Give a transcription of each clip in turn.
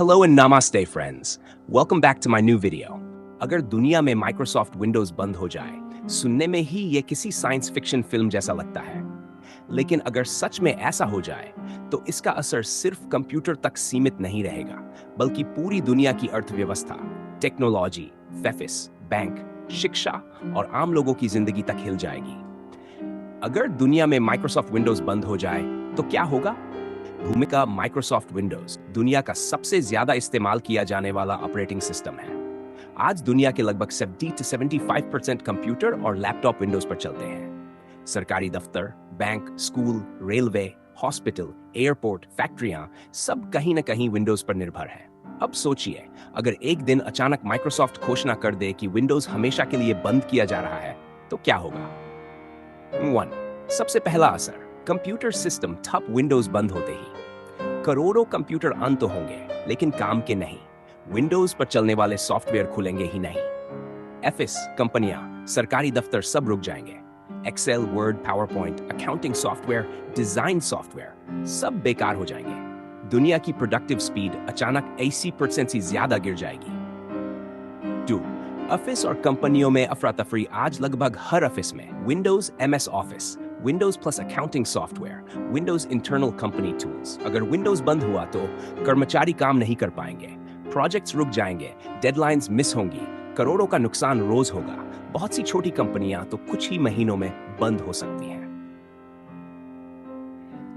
Hello and namaste friends. Welcome back to my new video. अगर दुनिया में Microsoft Windows बंद हो जाए, सुनने में ही ये किसी साइंस फिक्शन फिल्म जैसा लगता है। लेकिन अगर सच में ऐसा हो जाए, तो इसका असर सिर्फ कंप्यूटर तक सीमित नहीं रहेगा, बल्कि पूरी दुनिया की अर्थव्यवस्था, टेक्नोलॉजी, ऑफिस, बैंक, शिक्षा और आम लोगों की जिंदगी तक हिल जाएगी। अगर दुनिया में माइक्रोसॉफ्ट विंडोज बंद हो जाए, तो क्या होगा? भूमिका माइक्रोसॉफ्ट विंडोज दुनिया का सबसे ज्यादा इस्तेमाल किया जाने वाला ऑपरेटिंग सिस्टम है। आज दुनिया के लगभग 70 से 75% कंप्यूटर और लैपटॉप विंडोज पर चलते हैं। सरकारी दफ्तर, bank, school, railway, hospital, airport, फैक्ट्रियां सब कहीं ना कहीं विंडोज पर निर्भर हैं। अब सोचिए, अगर एक दिन अचानक माइक्रोसॉफ्ट घोषणा कर दे कि विंडोज हमेशा के लिए बंद किया जा रहा है, तो क्या होगा? 1. सबसे पहला असर, कंप्यूटर सिस्टम ठप। विंडोज बंद होते ही करोड़ों कंप्यूटर अंत होंगे, लेकिन काम के नहीं। विंडोज पर चलने वाले सॉफ्टवेयर खुलेंगे ही नहीं। ऑफिस, कंपनियां, सरकारी दफ्तर सब रुक जाएंगे। Excel, Word, PowerPoint, accounting software, design software सब बेकार हो जाएंगे। दुनिया की प्रोडक्टिव स्पीड अचानक 80% से ज्यादा गिर जाएगी। 2. ऑफिस और कंपनियों में अफरा तफरी। आज लगभग हर ऑफिस में Windows MS office, Windows plus accounting software, Windows internal company tools. अगर विंडोज बंद हुआ तो कर्मचारी काम नहीं कर पाएंगे, प्रोजेक्ट्स रुक जाएंगे, डेडलाइंस मिस होंगी, करोड़ों का नुकसान रोज होगा। बहुत सी छोटी कंपनियां तो कुछ ही महीनों में बंद हो सकती हैं।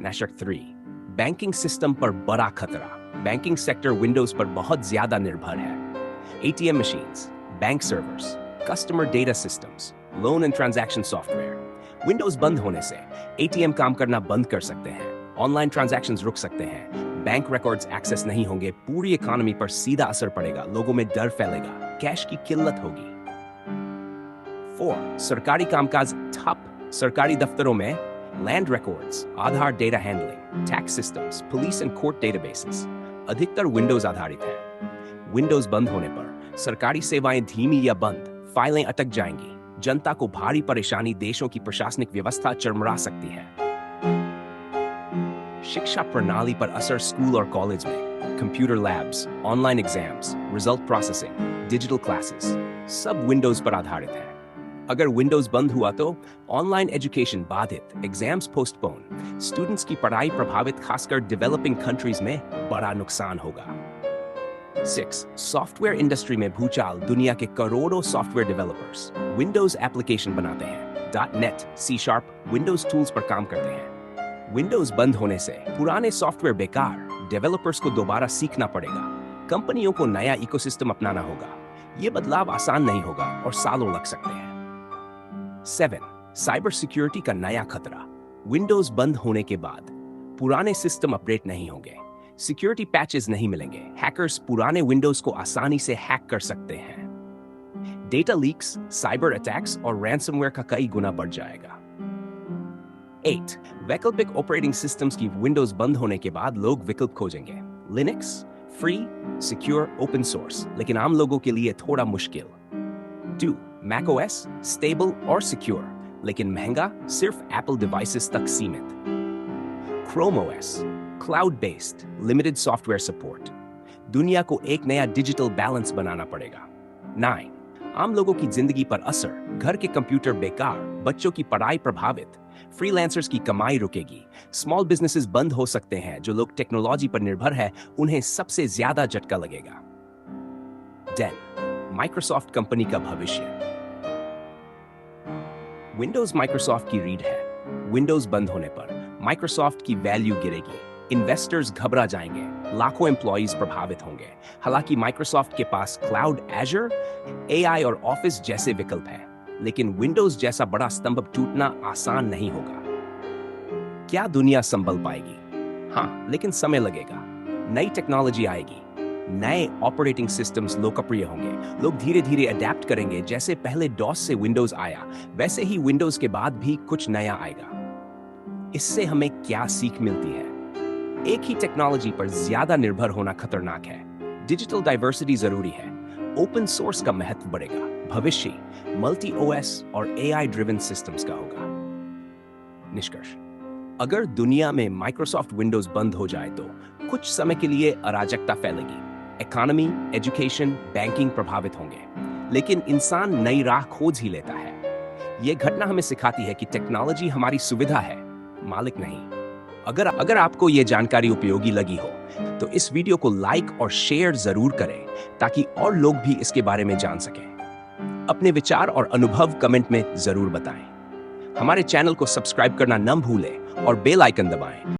नेशक 3. बैंकिंग सिस्टम पर बड़ा खतरा। बैंकिंग सेक्टर विंडोज पर बहुत ज्यादा निर्भर है। ATM machines, bank servers, customer data systems, loan and transaction software. Windows बंद होने से ATM काम करना बंद कर सकते हैं, ऑनलाइन ट्रांजैक्शंस रुक सकते हैं, बैंक रिकॉर्ड्स एक्सेस नहीं होंगे। पूरी इकोनॉमी पर सीधा असर पड़ेगा, लोगों में डर फैलेगा, कैश की किल्लत होगी। 4. सरकारी कामकाज ठप। सरकारी दफ्तरों में land records, Aadhaar data handling, tax systems, police and court databases अधिकतर विंडोज आधारित है। विंडोज बंद होने पर सरकारी सेवाएं धीमी या बंद, फाइलें अटक जाएंगी, जनता को भारी परेशानी, देशों की प्रशासनिक व्यवस्था चरमरा सकती है। शिक्षा प्रणाली पर असर। स्कूल और कॉलेज में computer labs, online exams, result processing, digital classes सब विंडोज पर आधारित है। अगर विंडोज बंद हुआ तो ऑनलाइन एजुकेशन बाधित, एग्जाम्स पोस्टपोन, स्टूडेंट्स की पढ़ाई प्रभावित, खासकर डेवलपिंग कंट्रीज में बड़ा नुकसान होगा। 6. सॉफ्टवेयर इंडस्ट्री में भूचाल। दुनिया के करोड़ों सॉफ्टवेयर डेवलपर्स विंडोज एप्लीकेशन बनाते हैं, .NET, C#, विंडोज टूल्स पर काम करते हैं। विंडोज बंद होने से पुराने सॉफ्टवेयर बेकार, डेवलपर्स को दोबारा सीखना पड़ेगा, कंपनियों को नया इकोसिस्टम अपनाना होगा। यह बदलाव आसान नहीं होगा और सालों लग सकते हैं। 7. साइबर सिक्योरिटी का नया खतरा। विंडोज बंद होने के बाद पुराने सिस्टम अपडेट नहीं होंगे, सिक्योरिटी पैचेस नहीं मिलेंगे, हैकर्स पुराने विंडोज को आसानी से हैक कर सकते हैं। डेटा लीक्स, साइबर अटैक्स और रैंसमवेयर का कई गुना बढ़ जाएगा। 8. वैकल्पिक ऑपरेटिंग सिस्टम्स की। विंडोज बंद होने के बाद लोग विकल्प खोजेंगे। Linux free, secure, open source, लेकिन आम लोगों के लिए थोड़ा मुश्किल। 2. macOS स्टेबल और सिक्योर, लेकिन महंगा, सिर्फ एप्पल डिवाइसेस तक सीमित। Chrome OS cloud based, limited software support. दुनिया को एक नया डिजिटल बैलेंस बनाना पड़ेगा। 9. आम लोगों की जिंदगी पर असर। घर के कंप्यूटर बेकार, बच्चों की पढ़ाई प्रभावित, फ्रीलांसर्स की कमाई रुकेगी, स्मॉल बिजनेसेस बंद हो सकते हैं। जो लोग टेक्नोलॉजी पर निर्भर है, उन्हें सबसे ज्यादा झटका लगेगा। 10. माइक्रोसॉफ्ट कंपनी का भविष्य। विंडोज माइक्रोसॉफ्ट की रीढ़ है। विंडोज बंद होने पर माइक्रोसॉफ्ट की वैल्यू गिरेगी, इन्वेस्टर्स घबरा जाएंगे, लाखों एम्प्लॉइज प्रभावित होंगे। हालांकि माइक्रोसॉफ्ट के पास क्लाउड, एजर, AI और ऑफिस जैसे विकल्प हैं, लेकिन विंडोज जैसा बड़ा स्तंभ टूटना आसान नहीं होगा। क्या दुनिया संभल पाएगी? हाँ, लेकिन समय लगेगा। नई टेक्नोलॉजी आएगी, नए ऑपरेटिंग सिस्टम्स लोकप्रिय होंगे, लोग धीरे धीरे अडेप्ट करेंगे। जैसे पहले डॉस से विंडोज आया, वैसे ही विंडोज के बाद भी कुछ नया आएगा। इससे हमें क्या सीख मिलती है? एक ही टेक्नोलॉजी पर ज्यादा निर्भर होना खतरनाक है। डिजिटल डाइवर्सिटी जरूरी है, ओपन सोर्स का महत्व बढ़ेगा। भविष्य मल्टी OS और AI ड्रिवन सिस्टम्स का होगा। निष्कर्ष, अगर दुनिया में माइक्रोसॉफ्ट विंडोज बंद हो जाए तो कुछ समय के लिए अराजकता फैलेगी, इकोनॉमी, एजुकेशन, बैंकिंग प्रभावित होंगे, लेकिन इंसान नई राह खोज ही लेता है। यह घटना हमें सिखाती है कि टेक्नोलॉजी हमारी सुविधा है, मालिक नहीं। अगर अगर आपको यह जानकारी उपयोगी लगी हो तो इस वीडियो को लाइक और शेयर जरूर करें ताकि और लोग भी इसके बारे में जान सकें। अपने विचार और अनुभव कमेंट में जरूर बताएं। हमारे चैनल को सब्सक्राइब करना न भूलें और बेल आइकन दबाएं